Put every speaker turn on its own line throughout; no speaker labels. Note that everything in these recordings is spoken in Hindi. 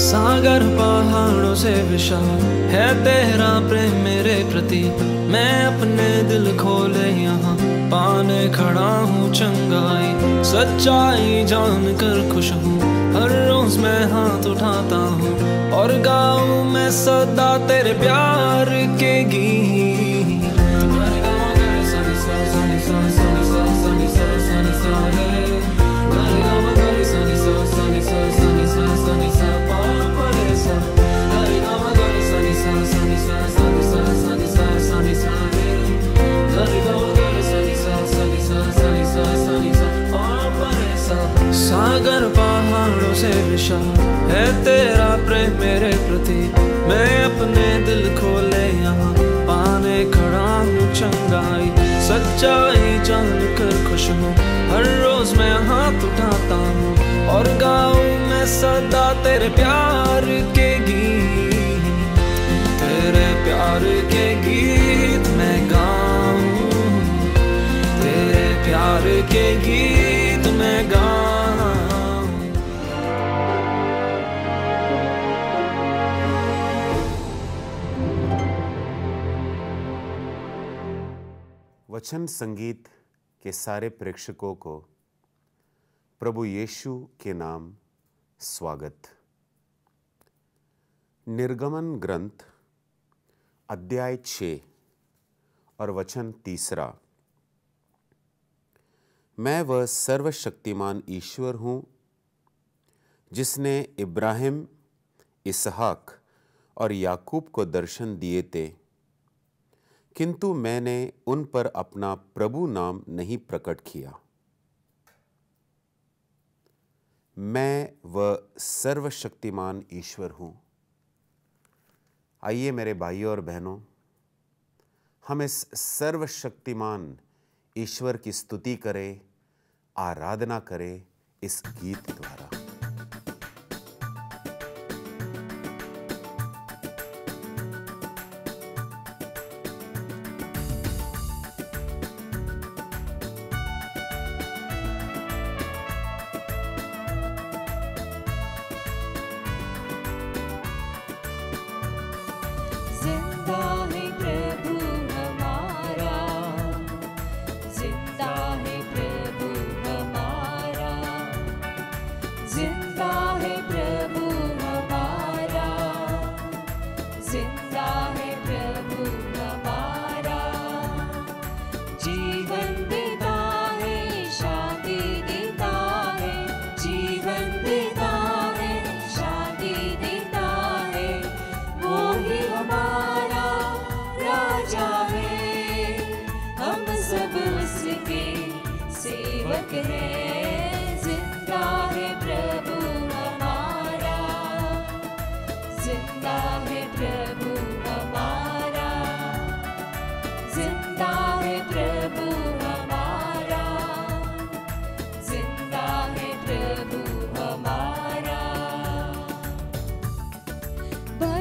सागर पहाड़ों से विशाल है तेरा प्रेम मेरे प्रति। मैं अपने दिल खोले यहाँ पाने खड़ा हूँ चंगाई। सच्चाई जानकर खुश हूँ, हर रोज मैं हाथ उठाता हूँ और गाऊँ मैं सदा तेरे प्यार के गीत। सागर पहाड़ों से विशाल है तेरा प्रेम मेरे प्रति। मैं अपने दिल खोले यहाँ पाने खड़ा हूँ चंगाई। सच्चाई जानकर खुश हूँ, हर रोज मैं हाथ उठाता हूँ और गाऊँ मैं सदा तेरे प्यार के गीत। तेरे प्यार के गीत मैं गाऊँ, तेरे प्यार के गीत मैं गाऊँ।
वचन संगीत के सारे प्रेक्षकों को प्रभु यीशु के नाम स्वागत। निर्गमन ग्रंथ अध्याय 6 और वचन 3। मैं वह सर्वशक्तिमान ईश्वर हूँ जिसने इब्राहिम, इसहाक और याकूब को दर्शन दिए थे, किंतु मैंने उन पर अपना प्रभु नाम नहीं प्रकट किया। मैं वह सर्वशक्तिमान ईश्वर हूँ। आइए मेरे भाइयों और बहनों, हम इस सर्वशक्तिमान ईश्वर की स्तुति करें, आराधना करें इस गीत द्वारा।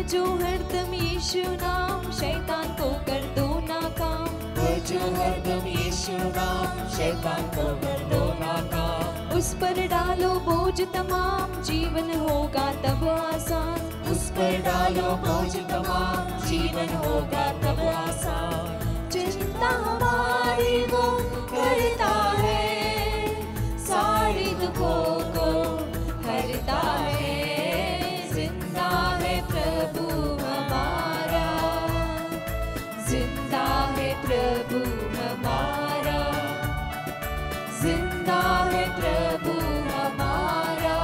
जो हरदम यीशु नाम शैतान को कर दो नाकाम।
जो हरदम यीशु नाम शैतान को कर दो नाकाम।
उस पर डालो बोझ तमाम, जीवन होगा तब आसान।
उस पर डालो बोझ तमाम, जीवन होगा तब आसान।
चिंता हमारी वो करता है, सारी दुखों को हरता है। जिंदा है प्रभु हमारा, जिंदा है प्रभु हमारा, जिंदा है प्रभु हमारा,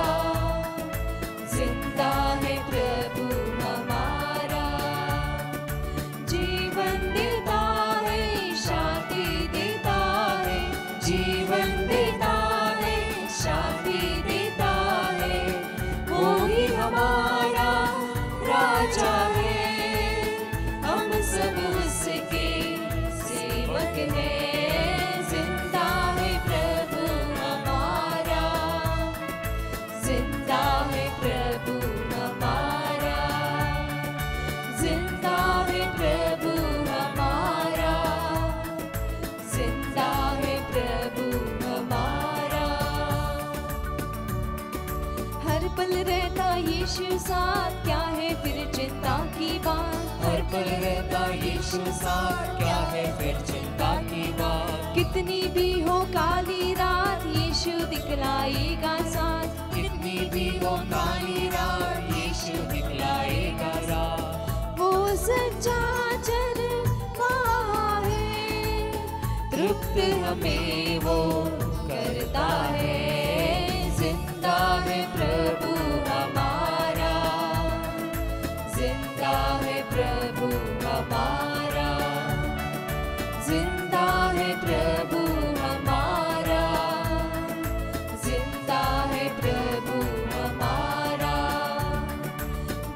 जिंदा है प्रभु हमारा। जीवन देता है, शांति देता है, जीवन देता है, शांति देता है। वो ही हमारा राजा है, हम सब उसके सेवक हैं। जिंदा है प्रभु हमारा, जिंदा है प्रभु हमारा, जिंदा है प्रभु हमारा, जिंदा है प्रभु हमारा। हर पल रहता यीशु साथ, क्या है फिर चिंता की बात।
हर पल रहता यीशु साथ, क्या है फिर चिंता की बात।
कितनी भी हो काली रात, यीशु दिखलाएगा साथ।
कितनी भी हो काली रात, यीशु दिखलाएगा राह।
वो सच्चा चरवाहा है,
तृप्त हमें वो करता है। जिंदा है प्रभु हमारा, जिंदा है प्रभु हमारा, जिंदा है प्रभु हमारा, जिंदा है प्रभु हमारा।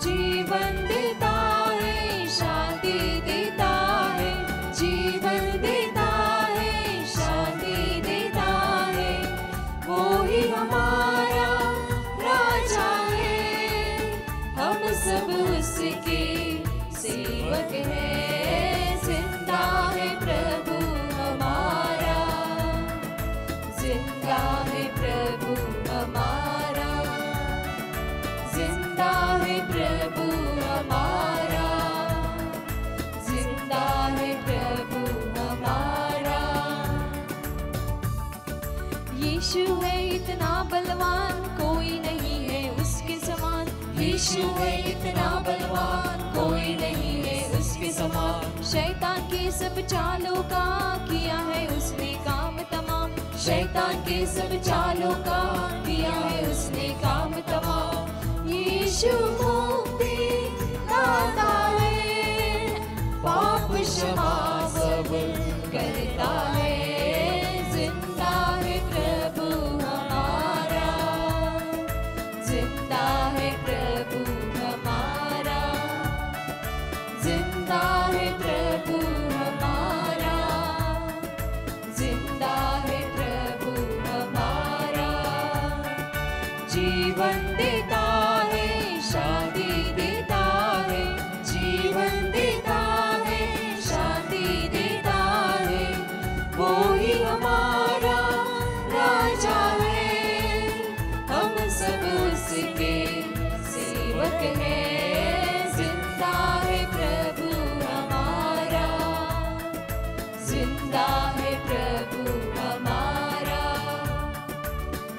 जीवन देता है, शांति देता है, जीवन देता है, शांति देता है। वो ही हमारा राजा है, हम सब उसके सेवक हैं। जिंदा है प्रभु हमारा, जिंदा है प्रभु हमारा, जिंदा है प्रभु हमारा, जिंदा है प्रभु हमारा।
यीशु है इतना बलवान, कोई नहीं है उसके समान।
यीशु है इतना बलवान, कोई नहीं है उसके समान।
शैतान के सब चालों का किया है उसने काम तमाम।
शैतान के सब चालों का किया है उसने काम तमाम।
यीशु मुक्ति दाता है,
पाप क्षमा सब
करता है। जिंदा है प्रभु हमारा, जिंदा है प्रभु हमारा, जिंदा है प्रभु हमारा, जिंदा है प्रभु हमारा।
जीवन देता है, शांति देता है, जीवन देता है, शांति देता है। वो ही हमारा राजा है, हम सब उसके सेवक हैं। जिंदा है प्रभु हमारा, जिंदा है प्रभु हमारा,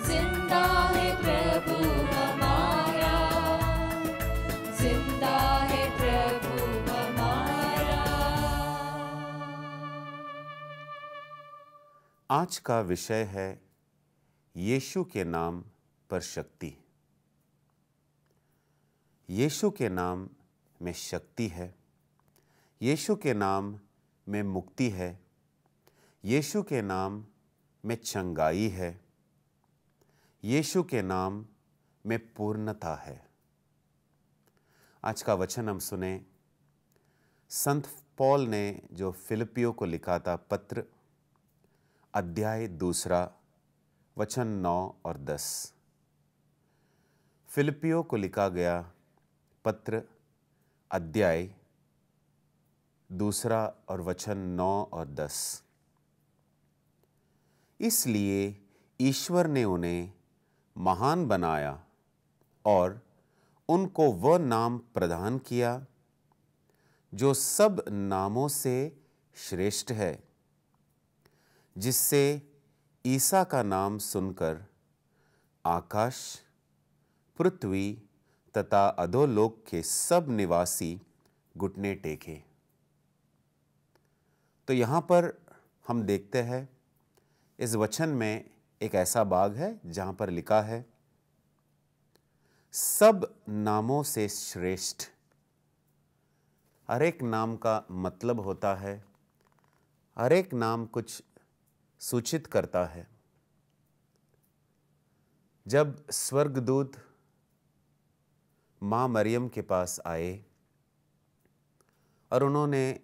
जिंदा है प्रभु हमारा, जिंदा है प्रभु हमारा।
आज का विषय है यीशु के नाम पर शक्ति। यीशु के नाम में शक्ति है, यीशु के नाम में मुक्ति है, यीशु के नाम में चंगाई है, यीशु के नाम में पूर्णता है। आज का वचन हम सुने संत पौल ने जो फिलिपियों को लिखा था पत्र, अध्याय 2 वचन 9 और 10। फिलिपियों को लिखा गया पत्र, अध्याय 2 और वचन 9 और 10। इसलिए ईश्वर ने उन्हें महान बनाया और उनको वह नाम प्रदान किया जो सब नामों से श्रेष्ठ है, जिससे ईसा का नाम सुनकर आकाश, पृथ्वी तथा अधोलोक के सब निवासी घुटने टेके। तो यहाँ पर हम देखते हैं इस वचन में एक ऐसा भाग है जहाँ पर लिखा है सब नामों से श्रेष्ठ। हर एक नाम का मतलब होता है, हर एक नाम कुछ सूचित करता है। जब स्वर्गदूत माँ मरियम के पास आए और उन्होंने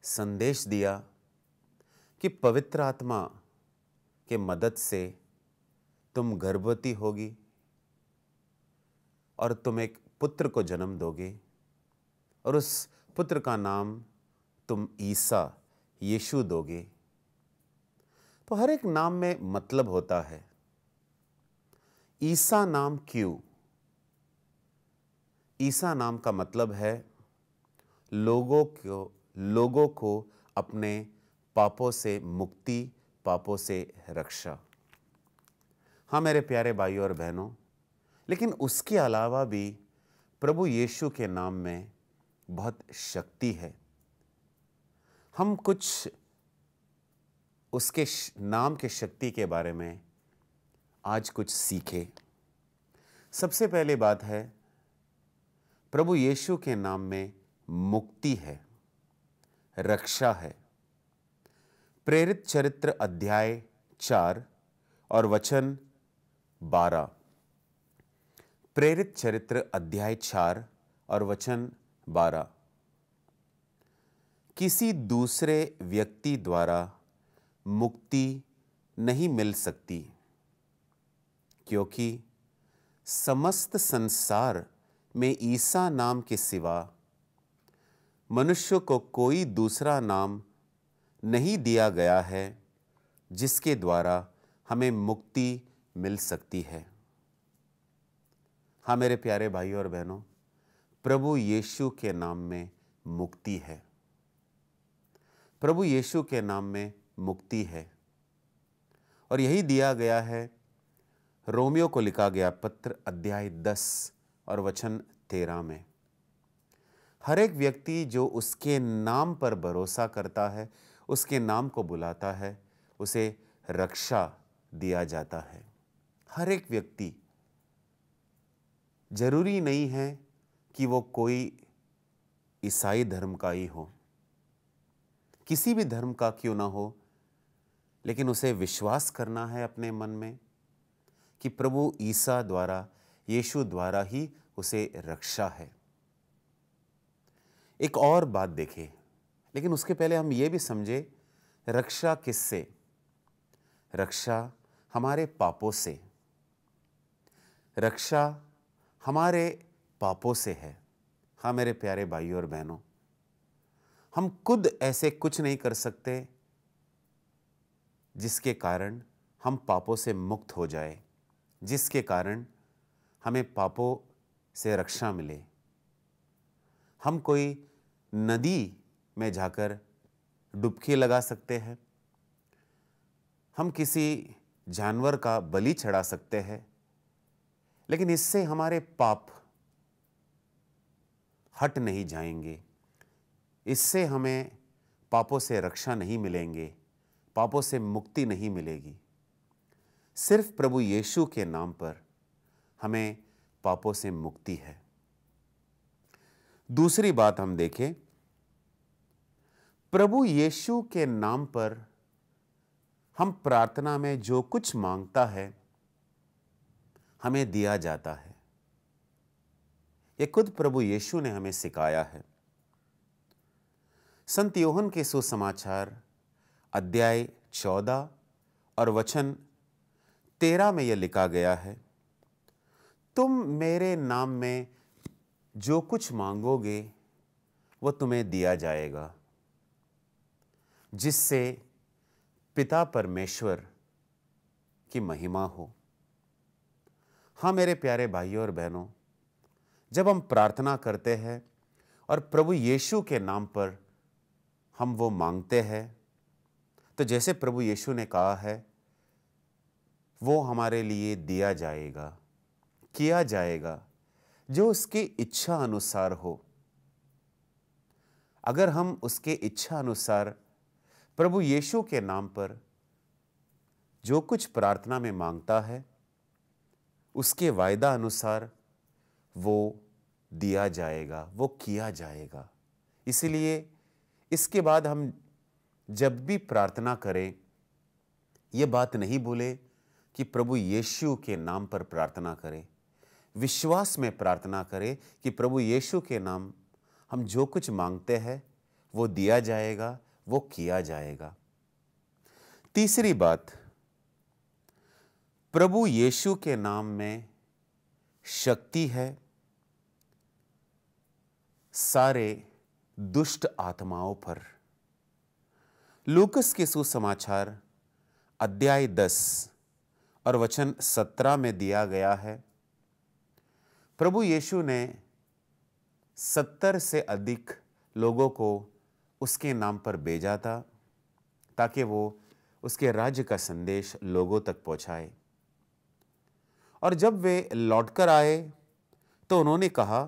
संदेश दिया कि पवित्र आत्मा के मदद से तुम गर्भवती होगी और तुम एक पुत्र को जन्म दोगे और उस पुत्र का नाम तुम ईसा, यीशु दोगे। तो हर एक नाम में मतलब होता है। ईसा नाम क्यों? ईसा नाम का मतलब है लोगों को अपने पापों से मुक्ति, पापों से रक्षा। हाँ मेरे प्यारे भाइयों और बहनों, लेकिन उसके अलावा भी प्रभु यीशु के नाम में बहुत शक्ति है। हम कुछ उसके नाम के शक्ति के बारे में आज कुछ सीखे। सबसे पहली बात है, प्रभु यीशु के नाम में मुक्ति है, रक्षा है। प्रेरित चरित्र अध्याय 4 और वचन 12। प्रेरित चरित्र अध्याय 4 और वचन 12। किसी दूसरे व्यक्ति द्वारा मुक्ति नहीं मिल सकती, क्योंकि समस्त संसार में ईसा नाम के सिवा मनुष्य को कोई दूसरा नाम नहीं दिया गया है जिसके द्वारा हमें मुक्ति मिल सकती है। हाँ मेरे प्यारे भाइयों और बहनों, प्रभु यीशु के नाम में मुक्ति है। प्रभु यीशु के नाम में मुक्ति है और यही दिया गया है रोमियो को लिखा गया पत्र अध्याय 10 और वचन 13 में। हर एक व्यक्ति जो उसके नाम पर भरोसा करता है, उसके नाम को बुलाता है, उसे रक्षा दिया जाता है। हर एक व्यक्ति, जरूरी नहीं है कि वो कोई ईसाई धर्म का ही हो, किसी भी धर्म का क्यों ना हो, लेकिन उसे विश्वास करना है अपने मन में कि प्रभु ईसा द्वारा, यीशु द्वारा ही उसे रक्षा है। एक और बात देखें, लेकिन उसके पहले हम ये भी समझे रक्षा किससे? रक्षा हमारे पापों से। रक्षा हमारे पापों से है। हाँ मेरे प्यारे भाइयों और बहनों, हम खुद ऐसे कुछ नहीं कर सकते जिसके कारण हम पापों से मुक्त हो जाए, जिसके कारण हमें पापों से रक्षा मिले। हम कोई नदी में जाकर डुबकी लगा सकते हैं, हम किसी जानवर का बलि चढ़ा सकते हैं, लेकिन इससे हमारे पाप हट नहीं जाएंगे, इससे हमें पापों से रक्षा नहीं मिलेंगे, पापों से मुक्ति नहीं मिलेगी। सिर्फ प्रभु यीशु के नाम पर हमें पापों से मुक्ति है। दूसरी बात हम देखें, प्रभु यीशु के नाम पर हम प्रार्थना में जो कुछ मांगता है हमें दिया जाता है। यह खुद प्रभु यीशु ने हमें सिखाया है। संत यूहन्ना के सुसमाचार अध्याय 14 और वचन 13 में यह लिखा गया है, तुम मेरे नाम में जो कुछ मांगोगे वो तुम्हें दिया जाएगा, जिससे पिता परमेश्वर की महिमा हो। हाँ मेरे प्यारे भाइयों और बहनों, जब हम प्रार्थना करते हैं और प्रभु यीशु के नाम पर हम वो मांगते हैं, तो जैसे प्रभु यीशु ने कहा है, वो हमारे लिए दिया जाएगा, किया जाएगा, जो उसकी इच्छा अनुसार हो। अगर हम उसके इच्छा अनुसार प्रभु यीशु के नाम पर जो कुछ प्रार्थना में मांगता है, उसके वायदा अनुसार वो दिया जाएगा, वो किया जाएगा। इसलिए इसके बाद हम जब भी प्रार्थना करें, ये बात नहीं भूले कि प्रभु यीशु के नाम पर प्रार्थना करें, विश्वास में प्रार्थना करें कि प्रभु यीशु के नाम हम जो कुछ मांगते हैं वो दिया जाएगा, वो किया जाएगा। तीसरी बात, प्रभु यीशु के नाम में शक्ति है सारे दुष्ट आत्माओं पर। लूकस के सुसमाचार अध्याय 10 और वचन 17 में दिया गया है, प्रभु यीशु ने 70 से अधिक लोगों को उसके नाम पर भेजा था ताकि वो उसके राज्य का संदेश लोगों तक पहुंचाए। और जब वे लौटकर आए तो उन्होंने कहा,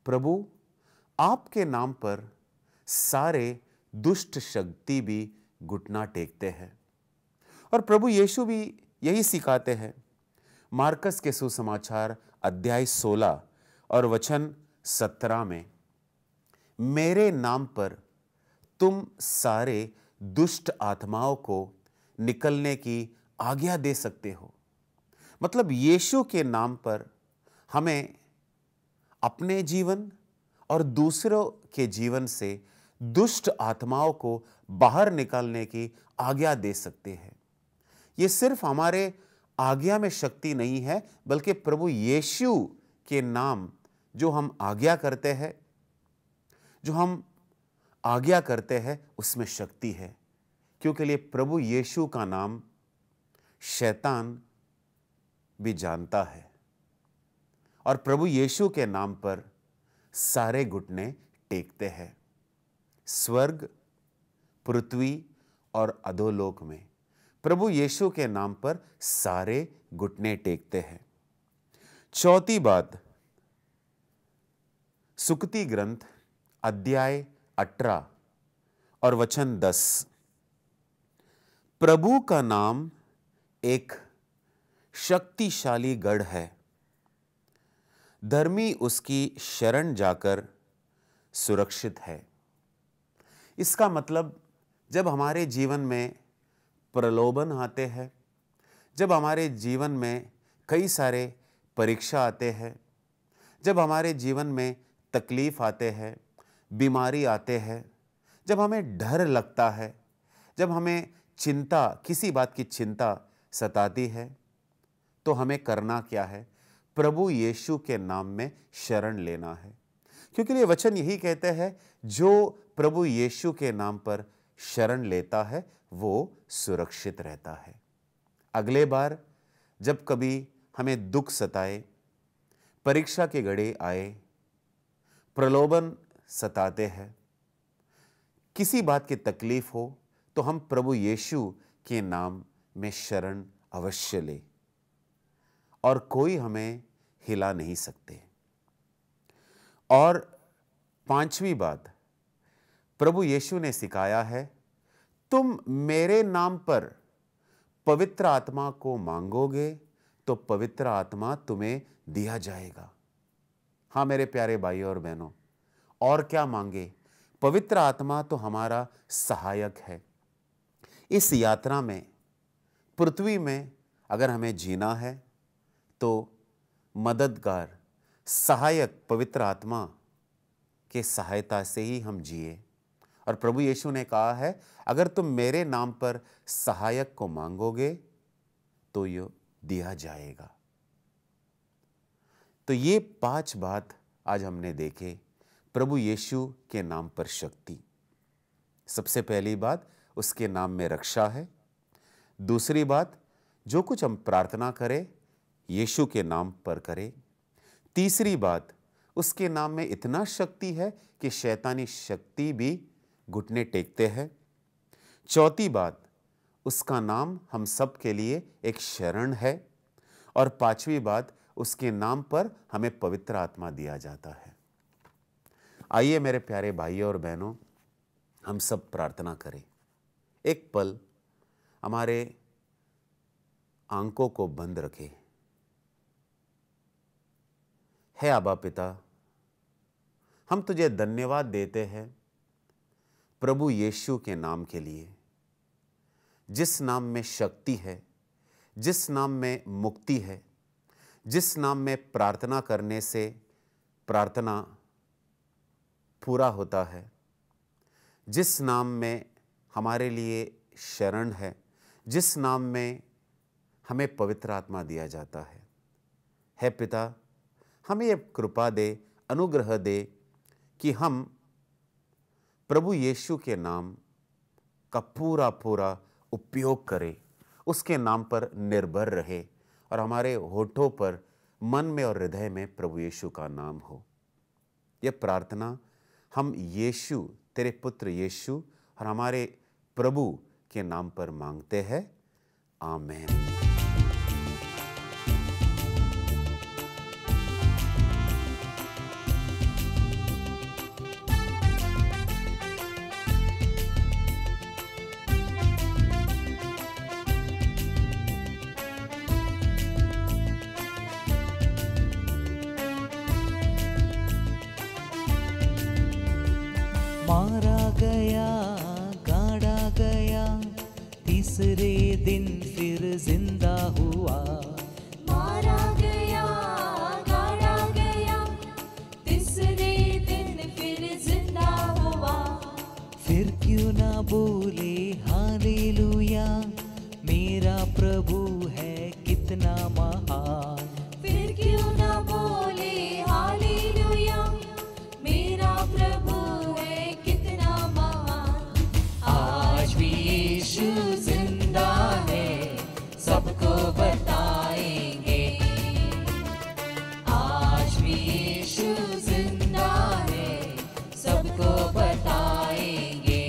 प्रभु, आपके नाम पर सारे दुष्ट शक्ति भी घुटना टेकते हैं। और प्रभु यीशु भी यही सिखाते हैं। मार्कस के सुसमाचार अध्याय 16 और वचन 17 में, मेरे नाम पर तुम सारे दुष्ट आत्माओं को निकलने की आज्ञा दे सकते हो। मतलब यीशु के नाम पर हमें अपने जीवन और दूसरों के जीवन से दुष्ट आत्माओं को बाहर निकालने की आज्ञा दे सकते हैं। ये सिर्फ हमारे आज्ञा में शक्ति नहीं है, बल्कि प्रभु यीशु के नाम जो हम आज्ञा करते हैं उसमें शक्ति है। क्योंकि लिए प्रभु यीशु का नाम शैतान भी जानता है और प्रभु यीशु के नाम पर सारे घुटने टेकते हैं, स्वर्ग, पृथ्वी और अधोलोक में प्रभु यीशु के नाम पर सारे घुटने टेकते हैं। चौथी बात, सुक्ति ग्रंथ अध्याय 18 और वचन 10, प्रभु का नाम एक शक्तिशाली गढ़ है, धर्मी उसकी शरण जाकर सुरक्षित है। इसका मतलब जब हमारे जीवन में प्रलोभन आते हैं, जब हमारे जीवन में कई सारे परीक्षा आते हैं, जब हमारे जीवन में तकलीफ आते हैं, बीमारी आते हैं, जब हमें डर लगता है, जब हमें चिंता, किसी बात की चिंता सताती है, तो हमें करना क्या है? प्रभु यीशु के नाम में शरण लेना है। क्योंकि ये वचन यही कहते हैं, जो प्रभु यीशु के नाम पर शरण लेता है वो सुरक्षित रहता है। अगले बार जब कभी हमें दुख सताए, परीक्षा के घड़ी आए, प्रलोभन सताते हैं, किसी बात की तकलीफ हो, तो हम प्रभु यीशु के नाम में शरण अवश्य ले और कोई हमें हिला नहीं सकते। और पांचवी बात, प्रभु यीशु ने सिखाया है, तुम मेरे नाम पर पवित्र आत्मा को मांगोगे तो पवित्र आत्मा तुम्हें दिया जाएगा। हाँ मेरे प्यारे भाइयों और बहनों, और क्या मांगे? पवित्र आत्मा तो हमारा सहायक है। इस यात्रा में, पृथ्वी में अगर हमें जीना है तो मददगार, सहायक पवित्र आत्मा के सहायता से ही हम जिए। और प्रभु यीशु ने कहा है, अगर तुम मेरे नाम पर सहायक को मांगोगे तो ये दिया जाएगा। तो ये 5 बात आज हमने देखे, प्रभु यीशु के नाम पर शक्ति। सबसे पहली बात, उसके नाम में रक्षा है। दूसरी बात, जो कुछ हम प्रार्थना करें यीशु के नाम पर करें। तीसरी बात, उसके नाम में इतना शक्ति है कि शैतानी शक्ति भी घुटने टेकते हैं। चौथी बात, उसका नाम हम सब के लिए एक शरण है। और पांचवी बात, उसके नाम पर हमें पवित्र आत्मा दिया जाता है। आइए मेरे प्यारे भाइयों और बहनों, हम सब प्रार्थना करें। एक पल हमारे आंखों को बंद रखें। हे आबा पिता, हम तुझे धन्यवाद देते हैं प्रभु यीशु के नाम के लिए, जिस नाम में शक्ति है, जिस नाम में मुक्ति है, जिस नाम में प्रार्थना करने से प्रार्थना पूरा होता है, जिस नाम में हमारे लिए शरण है, जिस नाम में हमें पवित्र आत्मा दिया जाता है। हे पिता, हमें ये कृपा दे, अनुग्रह दे कि हम प्रभु यीशु के नाम का पूरा पूरा उपयोग करें, उसके नाम पर निर्भर रहे और हमारे होठों पर, मन में और हृदय में प्रभु यीशु का नाम हो। यह प्रार्थना हम यीशु, तेरे पुत्र यीशु और हमारे प्रभु के नाम पर मांगते हैं। आमीन।
मारा गया, गाड़ा गया, तीसरे दिन फिर जिंदा हुआ।
मारा गया, गाड़ा गया, तीसरे दिन फिर जिंदा हुआ।
फिर क्यों ना बोले हालेलुया, मेरा प्रभु है कितना महान।
फिर क्यों ना बोले हालेलुया, मेरा प्रभु है कितना महान।
आज भी यीशु जिंदा है, सबको बताएंगे। आज भी यीशु जिंदा है, सबको बताएंगे।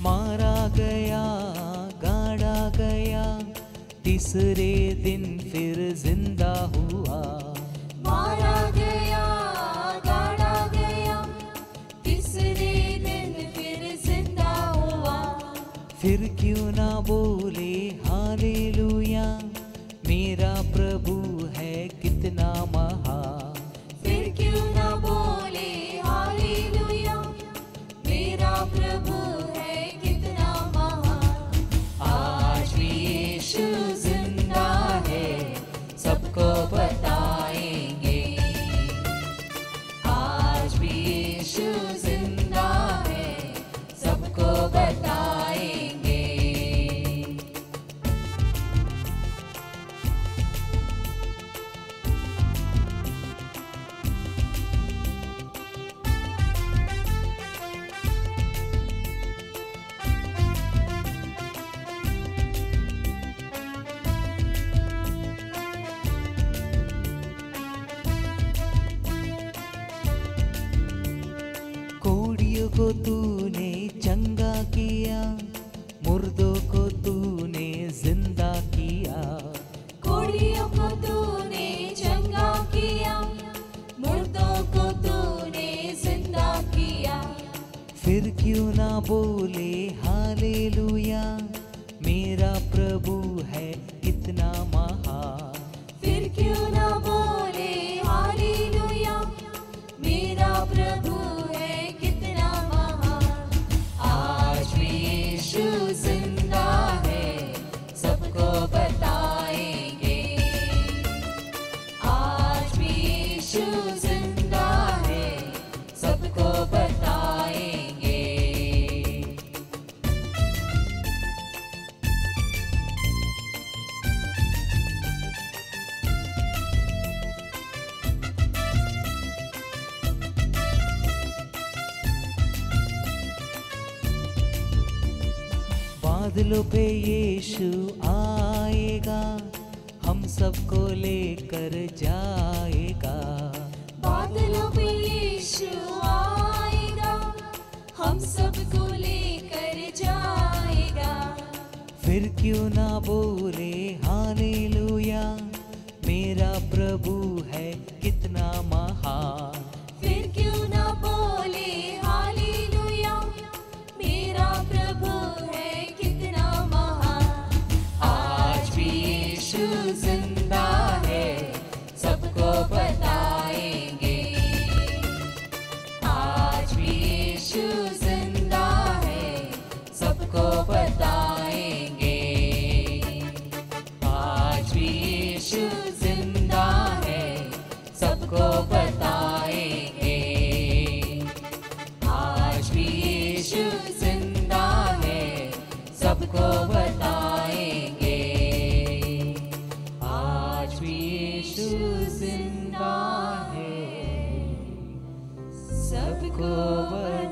मारा गया, गाड़ा गया, तीसरे दिन फिर जिंदा हुआ।
मारा गया, गाड़ा गया, तीसरे दिन फिर जिंदा हुआ।
फिर क्यों ना बोले हालेलुया, मेरा प्रभु है कितना महान।
फिर क्यों ना बोले हालेलुया, मेरा प्रभु है कितना महान।
आज भी यीशु जिंदा है, सबको बताएंगे। आज भी यीशु जिंदा है, सबको बताएंगे।
कोड़ियों को तूने चंगा किया, मुर्दों को तूने जिंदा किया।
कोड़ियों को तूने चंगा किया, मुर्दों को तूने जिंदा किया।
फिर क्यों ना बोले हालेलुया, मेरा प्रभु है कितना महान।
फिर क्यों ना बोले हालेलुया, मेरा प्रभु है कितना महान।
आज भी यीशु जिंदा है, सबको बताएंगे। आज भी यीशु जिंदा है, सबको बताएंगे।
बादलों पे यीशु आएगा, हम सबको लेकर जाएगा।
बादलों पे यीशु आएगा, हम सबको लेकर जाएगा।
फिर क्यों ना बोले हालेलुया, मेरा प्रभु है कितना महान।
फिर क्यों ना बोले हालेलुया, मेरा प्रभु है कितना महान।
आज भी यीशु जिंदा है, सबको बताएंगे। आज भी यीशु जिंदा है, सबको बताएंगे। आज भी यीशु जिंदा है, सबको बताएंगे। आज भी यीशु जिंदा है, सबको बताएंगे। आज भी यीशु जिंदा है, सबको बताएंगे।